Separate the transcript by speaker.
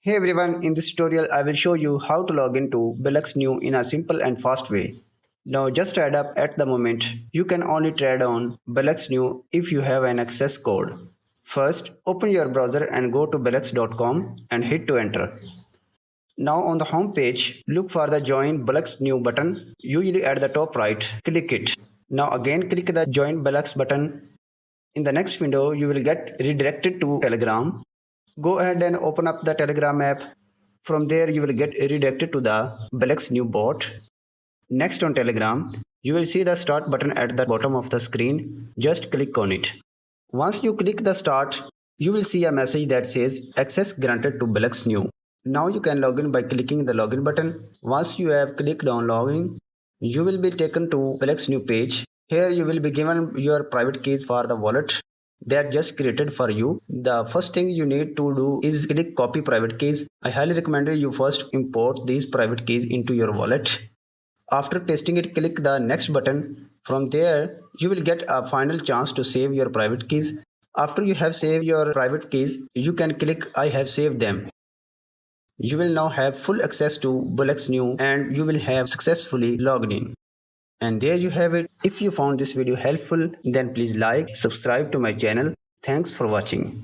Speaker 1: Hey everyone, in this tutorial I will show you how to log into BullX Neo in a simple and fast way. Now just to add up at the moment, you can only trade on BullX Neo if you have an access code. First, open your browser and go to bullx.com and hit to enter. Now on the home page, look for the Join BullX Neo button, usually at the top right, click it. Now again click the Join BullX button. In the next window, you will get redirected to Telegram. Go ahead and open up the Telegram app. From there, you will get redirected to the BullX Neo bot. Next on Telegram, you will see the start button at the bottom of the screen. Just click on it. Once you click the start, you will see a message that says access granted to BullX Neo. Now you can log in by clicking the login button. Once you have clicked on login, you will be taken to BullX Neo page. Here you will be given your private keys for the wallet that just created for you. The first thing you need to do is click copy private keys. I highly recommend you first import these private keys into your wallet. After pasting it, click the next button. From there, you will get a final chance to save your private keys. After you have saved your private keys, you can click I have saved them. You will now have full access to BullX Neo and you will have successfully logged in. And there you have it. If you found this video helpful, then please like, subscribe to my channel. Thanks for watching.